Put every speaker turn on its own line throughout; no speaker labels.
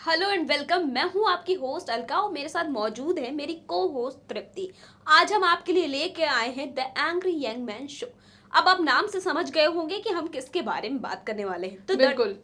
Hello and welcome. मैं हूं आपकी होस्ट अलका और मेरे साथ मौजूद है मेरी को होस्ट तृप्ति। आज हम आपके लिए लेके आए हैं the angry young man show. अब आप नाम से समझ गए होंगे कि हम किसके बारे में बात करने वाले हैं। तो
बिल्कुल।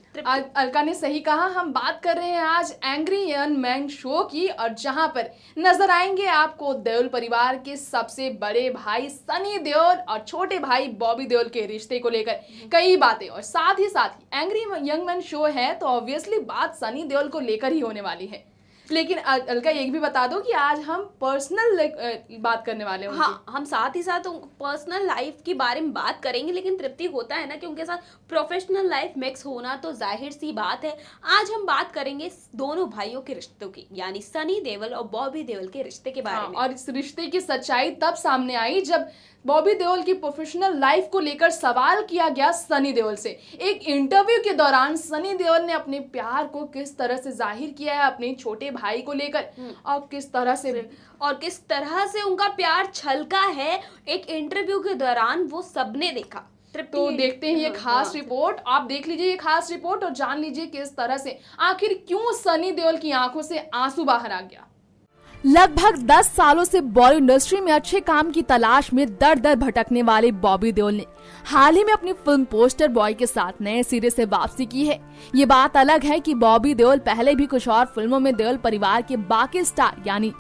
अलका ने सही कहा, हम बात कर रहे हैं आज एंग्री यंग मैन शो की, और जहां पर नजर आएंगे आपको देओल परिवार के सबसे बड़े भाई सनी देओल और छोटे भाई बॉबी देओल के रिश्ते को लेकर कई बातें, और साथ ही एंग्री यंग मैन शो है तो ऑब्वियसली बात सनी देओल को लेकर ही होने वाली है। लेकिन अलका एक भी बता दो कि आज हम पर्सनल बात करने वाले हैं।
हाँ, हम साथ ही साथ पर्सनल लाइफ के बारे में बात करेंगे, लेकिन तृप्ति होता है ना कि उनके साथ प्रोफेशनल लाइफ मिक्स होना तो जाहिर सी बात है। आज हम बात करेंगे दोनों भाइयों के रिश्तों की, यानी सनी देओल और बॉबी देओल के रिश्ते के बारे में।
और इस रिश्ते की सच्चाई तब सामने आई जब बॉबी देओल की प्रोफेशनल लाइफ को लेकर सवाल किया गया सनी देओल से। एक इंटरव्यू के दौरान सनी देओल ने अपने प्यार को किस तरह से जाहिर किया है अपने छोटे भाई को लेकर, और किस तरह से उनका प्यार छलका है एक इंटरव्यू के दौरान, वो सबने देखा। तो देखते हैं ये खास रिपोर्ट। आप देख लीजिए ये खास रिपोर्ट और जान लीजिए किस तरह से आखिर क्यों सनी देओल की आंखों से आंसू बाहर आ गया। लगभग 10 सालों से बॉलीवुड इंडस्ट्री में अच्छे काम की तलाश में दर दर भटकने वाले बॉबी देओल ने हाल ही में अपनी फिल्म पोस्टर बॉय के साथ नए सिरे से वापसी की है। ये बात अलग है कि बॉबी देओल पहले भी कुछ और फिल्मों में देओल परिवार के बाकी स्टार यानी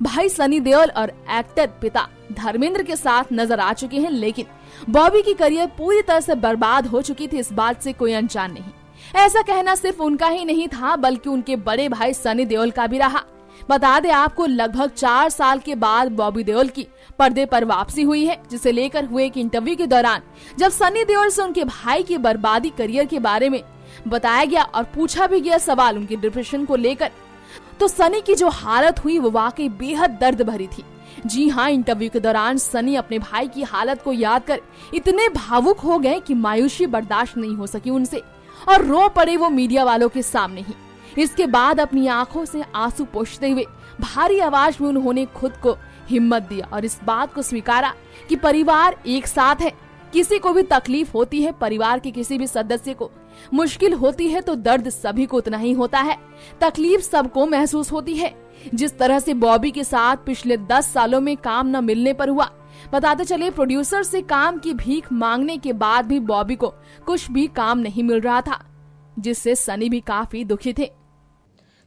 भाई सनी देओल और एक्टर पिता धर्मेंद्र के साथ नजर आ चुके हैं, लेकिन बॉबी की करियर पूरी तरह से बर्बाद हो चुकी थी, इस बात से कोई अनजान नहीं। ऐसा कहना सिर्फ उनका ही नहीं था बल्कि उनके बड़े भाई सनी देओल का भी रहा। बता दें आपको, लगभग 4 साल के बाद बॉबी देओल की पर्दे पर वापसी हुई है, जिसे लेकर हुए एक इंटरव्यू के दौरान जब सनी देओल से उनके भाई की बर्बादी करियर के बारे में बताया गया और पूछा भी गया सवाल उनके डिप्रेशन को लेकर, तो सनी की जो हालत हुई वो वाकई बेहद दर्द भरी थी। जी हाँ, इंटरव्यू के दौरान सनी अपने भाई की हालत को याद कर इतने भावुक हो गए कि मायूसी बर्दाश्त नहीं हो सकी उनसे और रो पड़े वो मीडिया वालों के सामने ही। इसके बाद अपनी आंखों से आंसू पोंछते हुए भारी आवाज में उन्होंने खुद को हिम्मत दिया और इस बात को स्वीकारा कि परिवार एक साथ है। किसी को भी तकलीफ होती है, परिवार के किसी भी सदस्य को मुश्किल होती है तो दर्द सभी को उतना ही होता है, तकलीफ सबको महसूस होती है। जिस तरह से बॉबी के साथ पिछले 10 सालों में काम न मिलने पर हुआ। बताते चले, प्रोड्यूसर से काम की भीख मांगने के बाद भी बॉबी को कुछ भी काम नहीं मिल रहा था, जिससे सनी भी काफी दुखी थे।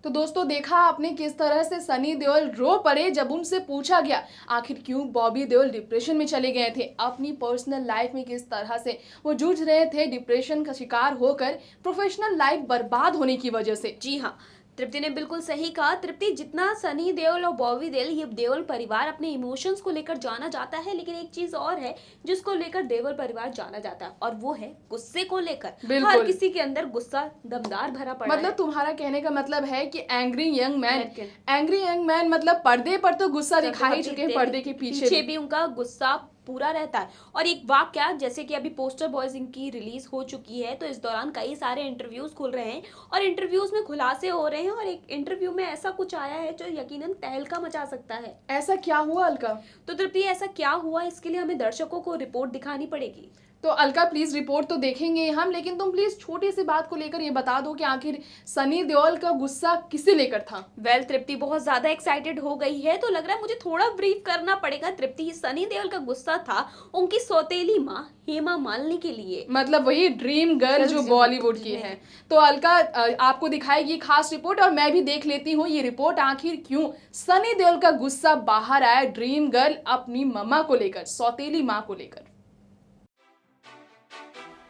तो दोस्तों, देखा आपने किस तरह से सनी देओल रो पड़े जब उनसे पूछा गया आखिर क्यों बॉबी देओल डिप्रेशन में चले गए थे। अपनी पर्सनल लाइफ में किस तरह से वो जूझ रहे थे डिप्रेशन का शिकार होकर, प्रोफेशनल लाइफ बर्बाद होने की वजह से।
जी हाँ, तृप्ति ने बिल्कुल सही कहा। तृप्ति, जितना सनी देओल और बॉबी देओल, ये देओल परिवार अपने इमोशंस को लेकर जाना जाता है, लेकिन एक चीज और है जिसको लेकर देओल परिवार जाना जाता है, और वो है गुस्से को लेकर। हर किसी के अंदर गुस्सा दमदार भरा पड़ा
मतलब तुम्हारा कहने का मतलब है कि एंग्री यंग मैन मतलब पर्दे पर तो गुस्सा दिखा ही चुके हैं, पर्दे के पीछे
भी उनका गुस्सा पूरा रहता है। और एक वाकया, जैसे कि अभी पोस्टर बॉयज इनकी रिलीज हो चुकी है, तो इस दौरान कई सारे इंटरव्यूज खुल रहे हैं और इंटरव्यूज में खुलासे हो रहे हैं, और एक इंटरव्यू में ऐसा कुछ आया है जो यकीनन तहलका मचा सकता है।
ऐसा क्या हुआ अलका?
तो तृप्ति, ऐसा क्या हुआ, इसके लिए हमें दर्शकों को रिपोर्ट दिखानी पड़ेगी।
तो अलका प्लीज, रिपोर्ट तो देखेंगे हम, लेकिन तुम प्लीज छोटी सी बात को लेकर ये बता दो कि आखिर सनी देओल का गुस्सा किसे लेकर था।
वेल तृप्ति बहुत ज्यादा एक्साइटेड हो गई है, तो लग रहा है मुझे थोड़ा ब्रीफ करना पड़ेगा। तृप्ति, सनी देओल का गुस्सा था उनकी सौतेली माँ हेमा मालिनी के लिए,
मतलब वही ड्रीम गर्ल जो बॉलीवुड की है। तो अलका आपको दिखाएगी खास रिपोर्ट, और मैं भी देख लेती हूँ ये रिपोर्ट, आखिर क्यों सनी देओल का गुस्सा बाहर आया ड्रीम गर्ल अपनी मम्मा को लेकर, सौतेली माँ को लेकर।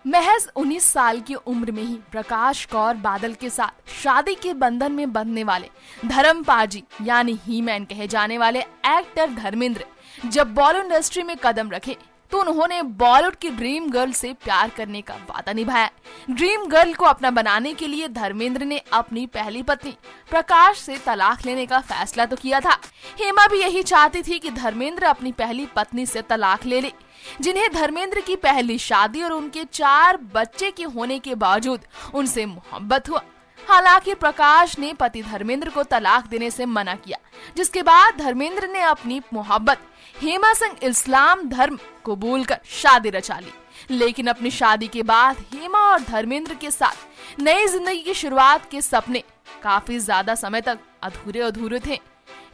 महज 19 साल की उम्र में ही प्रकाश कौर बादल के साथ शादी के बंधन में बंधने वाले धर्मपाल जी यानी ही मैन कहे जाने वाले एक्टर धर्मेंद्र जब बॉलीवुड इंडस्ट्री में कदम रखे तो उन्होंने बॉलीवुड की ड्रीम गर्ल से प्यार करने का वादा निभाया। ड्रीम गर्ल को अपना बनाने के लिए धर्मेंद्र ने अपनी पहली पत्नी प्रकाश से तलाक लेने का फैसला तो किया था। हेमा भी यही चाहती थी कि धर्मेंद्र अपनी पहली पत्नी से तलाक ले ले, जिन्हें धर्मेंद्र की पहली शादी और उनके 4 बच्चे के होने के बावजूद उनसे मोहब्बत हुआ। हालांकि प्रकाश ने पति धर्मेंद्र को तलाक देने से मना किया, जिसके बाद धर्मेंद्र ने अपनी मोहब्बत हेमा संग इस्लाम धर्म कबूल कर शादी रचा ली। लेकिन अपनी शादी के बाद हेमा और धर्मेंद्र के साथ नई जिंदगी की शुरुआत के सपने काफी ज्यादा समय तक अधूरे अधूरे थे।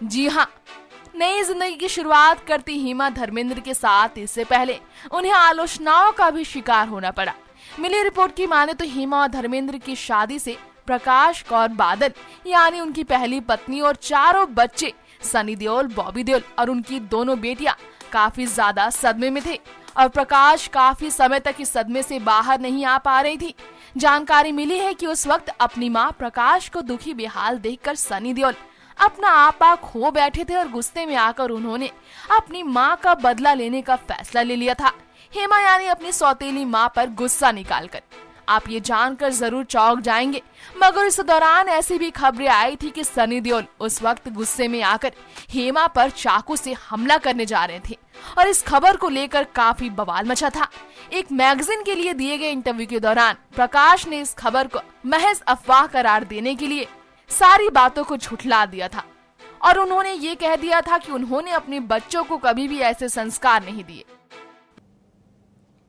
जी हाँ, नई जिंदगी की शुरुआत करती हेमा धर्मेंद्र के साथ इससे पहले उन्हें आलोचनाओं का भी शिकार होना पड़ा। मिली रिपोर्ट की माने तो हेमा और धर्मेंद्र की शादी से प्रकाश कौर बादल यानी उनकी पहली पत्नी और चारों बच्चे सनी देओल, बॉबी देओल और उनकी दोनों बेटियां काफी ज्यादा सदमे में थे और प्रकाश काफी समय तक इस सदमे से बाहर नहीं आ पा रही थी। जानकारी मिली है कि उस वक्त अपनी मां प्रकाश को दुखी बेहाल देखकर सनी देओल अपना आपा खो बैठे थे और गुस्से में आकर उन्होंने अपनी मां का बदला लेने का फैसला ले लिया था। हेमा यानी अपनी सौतेली मां पर गुस्सा निकालकर। आप ये जानकर जरूर चौंक जाएंगे, मगर इस दौरान ऐसी भी खबरें आई थी कि सनी देओल उस वक्त गुस्से में आकर हेमा पर चाकू से हमला करने जा रहे थे और इस खबर को लेकर काफी बवाल मचा था। एक मैगजीन के लिए दिए गए इंटरव्यू के दौरान प्रकाश ने इस खबर को महज अफवाह करार देने के लिए सारी बातों को झुठला दिया था और उन्होंने ये कह दिया था कि उन्होंने अपने बच्चों को कभी भी ऐसे संस्कार नहीं दिए।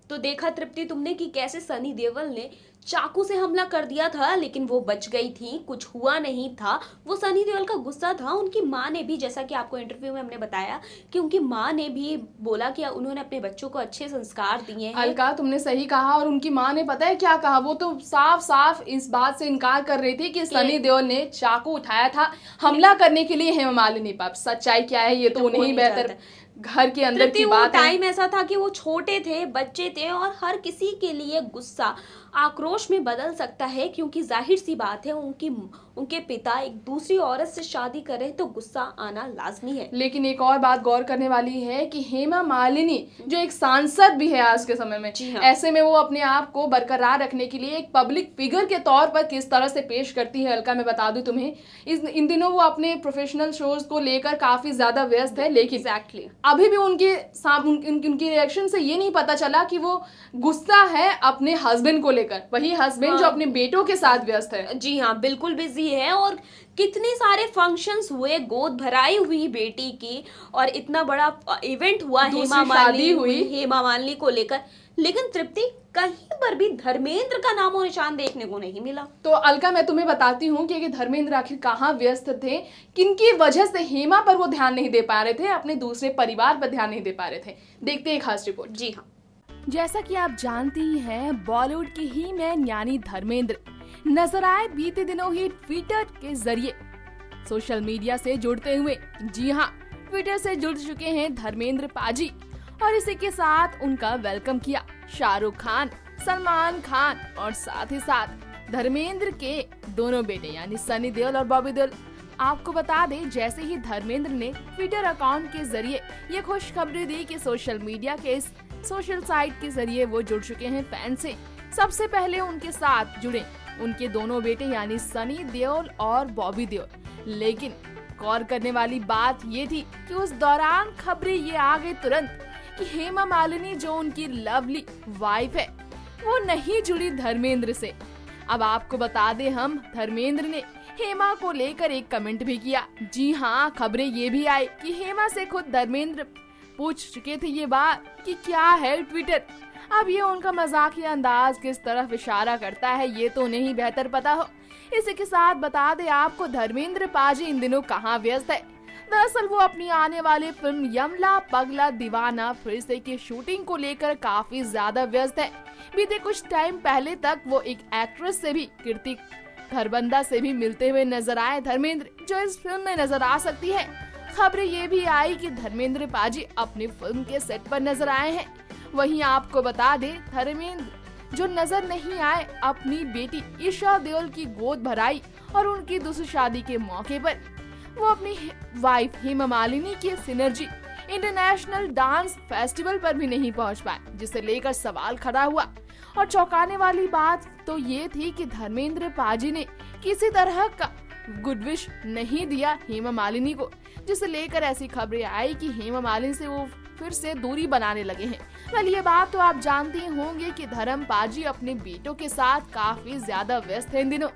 तो देखा तृप्ति तुमने कि कैसे सनी देओल ने चाकू से हमला कर दिया था, लेकिन वो बच गई थी, कुछ हुआ नहीं था। वो सनी देओल का गुस्सा था। उनकी माँ ने भी, जैसा कि आपको इंटरव्यू में हमने बताया, कि उनकी माँ ने भी बोला कि उन्होंने अपने बच्चों को अच्छे संस्कार दिए हैं।
अलका, तुमने सही कहा। और उनकी माँ ने पता है क्या कहा? वो तो साफ साफ इस बात से इनकार कर रही थी कि सनी देओल ने चाकू उठाया था हमला करने के लिए हेमा मालिनी पर। सच्चाई क्या है ये तो उन्हें बेहतर, घर के अंदर की बात है।
टाइम ऐसा था कि वो छोटे थे, बच्चे थे और हर किसी के लिए गुस्सा आक्रोश में बदल सकता है, क्योंकि जाहिर सी बात है उनके पिता एक दूसरी औरत से शादी कर रहे तो गुस्सा आना लाजमी है।
लेकिन एक और बात गौर करने वाली है कि हेमा मालिनी जो एक सांसद भी है आज के समय में,
हाँ।
ऐसे में वो अपने आप को बरकरार रखने के लिए एक पब्लिक फिगर के तौर पर किस तरह से पेश करती है। अलका, मैं बता दूं तुम्हें, इन दिनों वो अपने प्रोफेशनल शोज को लेकर काफी ज्यादा व्यस्त है, लेकिन अभी भी उनकी रिएक्शन से ये नहीं पता चला कि वो गुस्सा है अपने हस्बैंड को लेकर। वही हस्बैंड जो अपने बेटों के साथ व्यस्त है।
जी हाँ, बिल्कुल बिजी है। और कितने सारे फंक्शंस हुए, गोद भराई हुई बेटी की, और इतना बड़ा इवेंट हुआ हेमा मालिनी को लेकर, लेकिन तृप्ति कहीं पर भी धर्मेंद्र का नामो निशान देखने को नहीं मिला।
तो अलका, मैं तुम्हें बताती हूँ कि धर्मेंद्र आखिर कहाँ व्यस्त थे, किनकी वजह से हेमा पर वो ध्यान नहीं दे पा रहे थे, अपने दूसरे परिवार पर ध्यान नहीं दे पा रहे थे। देखते हैं खास रिपोर्ट।
जी हाँ,
जैसा कि आप जानती ही हैं, बॉलीवुड की ही मैन यानी धर्मेंद्र नजर आए बीते दिनों ही ट्विटर के जरिए सोशल मीडिया से जुड़ते हुए। जी हाँ, ट्विटर से जुड़ चुके हैं धर्मेंद्र पाजी और इसी के साथ उनका वेलकम किया शाहरुख खान, सलमान खान और साथ ही साथ धर्मेंद्र के दोनों बेटे यानी सनी देओल और बॉबी देओल। आपको बता दें, जैसे ही धर्मेंद्र ने ट्विटर अकाउंट के जरिए ये खुशखबरी दी कि सोशल मीडिया के इस सोशल साइट के जरिए वो जुड़ चुके हैं फैन से, सबसे पहले उनके साथ जुड़े उनके दोनों बेटे यानी सनी देओल और बॉबी देओल। लेकिन गौर करने वाली बात ये थी कि उस दौरान खबरें ये आ गई तुरंत कि हेमा मालिनी जो उनकी लवली वाइफ है वो नहीं जुड़ी धर्मेंद्र से। अब आपको बता दें, हम धर्मेंद्र ने हेमा को लेकर एक कमेंट भी किया। जी हाँ, खबरें ये भी आई कि हेमा से खुद धर्मेंद्र पूछ चुके थे ये बात कि क्या है ट्विटर। अब ये उनका मजाकिया अंदाज किस तरफ इशारा करता है ये तो उन्हें ही बेहतर पता हो। इसी के साथ बता दे आपको, धर्मेंद्र पाजी इन दिनों कहाँ व्यस्त है। दरअसल वो अपनी आने वाली फिल्म यमला पगला दीवाना फिर से की शूटिंग को लेकर काफी ज्यादा व्यस्त है। बीते कुछ टाइम पहले तक वो एक एक्ट्रेस से भी, कीर्ति खरबंदा से भी मिलते हुए नजर आए धर्मेंद्र, जो इस फिल्म में नजर आ सकती है। खबरें ये भी आई कि धर्मेंद्र पाजी अपनी फिल्म के सेट पर नजर आए हैं। वहीं आपको बता दे, धर्मेंद्र जो नजर नहीं आए अपनी बेटी ईशा देओल की गोद भराई और उनकी दूसरी शादी के मौके पर, वो अपनी वाइफ हेमा मालिनी की सिनर्जी इंटरनेशनल डांस फेस्टिवल पर भी नहीं पहुंच पाए, जिसे लेकर सवाल खड़ा हुआ। और चौंकाने वाली बात तो ये थी कि धर्मेंद्र पाजी ने किसी तरह का गुड विश नहीं दिया हेमा मालिनी को, जिसे लेकर ऐसी खबरें आई कि हेमा मालिनी से वो फिर से दूरी बनाने लगे हैं। वेल, ये बात तो आप जानते होंगे कि धर्म पाजी अपने बेटों के साथ काफी ज्यादा व्यस्त है इन दिनों,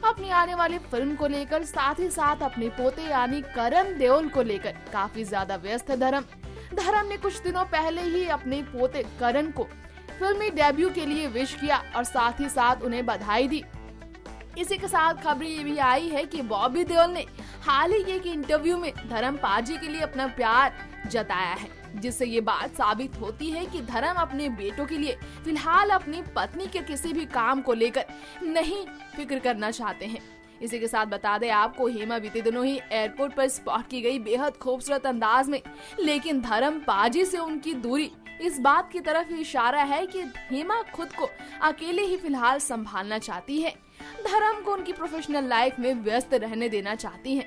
अपनी आने वाली फिल्म को लेकर, साथ ही साथ अपने पोते यानी करण देओल को लेकर काफी ज्यादा व्यस्त है धर्म ने कुछ दिनों पहले ही अपने पोते करण को फिल्मी डेब्यू के लिए विश किया और साथ ही साथ उन्हें बधाई दी। इसी के साथ खबर ये भी आई है कि बॉबी देओल ने हाल ही के एक इंटरव्यू में धर्म पाजी के लिए अपना प्यार जताया है, जिससे ये बात साबित होती है कि धर्म अपने बेटों के लिए फिलहाल अपनी पत्नी के किसी भी काम को लेकर नहीं फिक्र करना चाहते हैं। इसी के साथ बता दें आपको, हेमा बीते दिनों ही एयरपोर्ट पर स्पॉट की गई बेहद खूबसूरत अंदाज में, लेकिन धर्म पाजी से उनकी दूरी इस बात की तरफ इशारा है कि हेमा खुद को अकेले ही फिलहाल संभालना चाहती है, धर्म को उनकी प्रोफेशनल लाइफ में व्यस्त रहने देना चाहती हैं।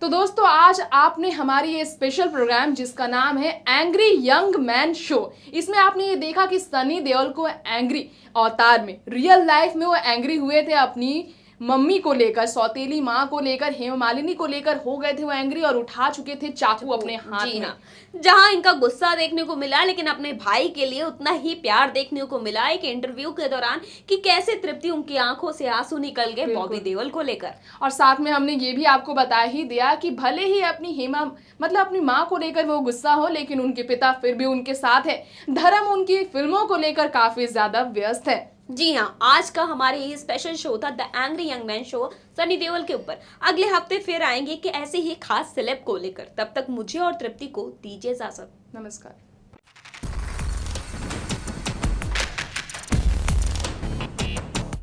तो दोस्तों, आज आपने हमारी ये स्पेशल प्रोग्राम जिसका नाम है एंग्री यंग मैन शो, इसमें आपने ये देखा कि सनी देओल को एंग्री अवतार में, रियल लाइफ में वो एंग्री हुए थे अपनी मम्मी को लेकर, सौतेली माँ को लेकर, हेमा मालिनी को लेकर हो गए थे वो एंग्री और उठा चुके थे चाकू अपने हाथ
जी
में।
हाँ, जहां इनका गुस्सा देखने को मिला, लेकिन अपने भाई के लिए उतना ही प्यार देखने को मिला एक इंटरव्यू के दौरान कि कैसे तृप्ति उनकी आंखों से आंसू निकल गए बॉबी देओल को लेकर।
और साथ में हमने ये भी आपको बता ही दिया कि भले ही अपनी हेमा मतलब अपनी माँ को लेकर वो गुस्सा हो, लेकिन उनके पिता फिर भी उनके साथ है। धर्म उनकी फिल्मों को लेकर काफी ज्यादा व्यस्त है।
जी हाँ, आज का हमारे ये स्पेशल शो था the angry young man show Sunny Deol के ऊपर। अगले हफ्ते फिर आएंगे कि ऐसे ही खास सेलेब को लेकर। तब तक मुझे और तृप्ति को दीजिए इजाजत।
नमस्कार।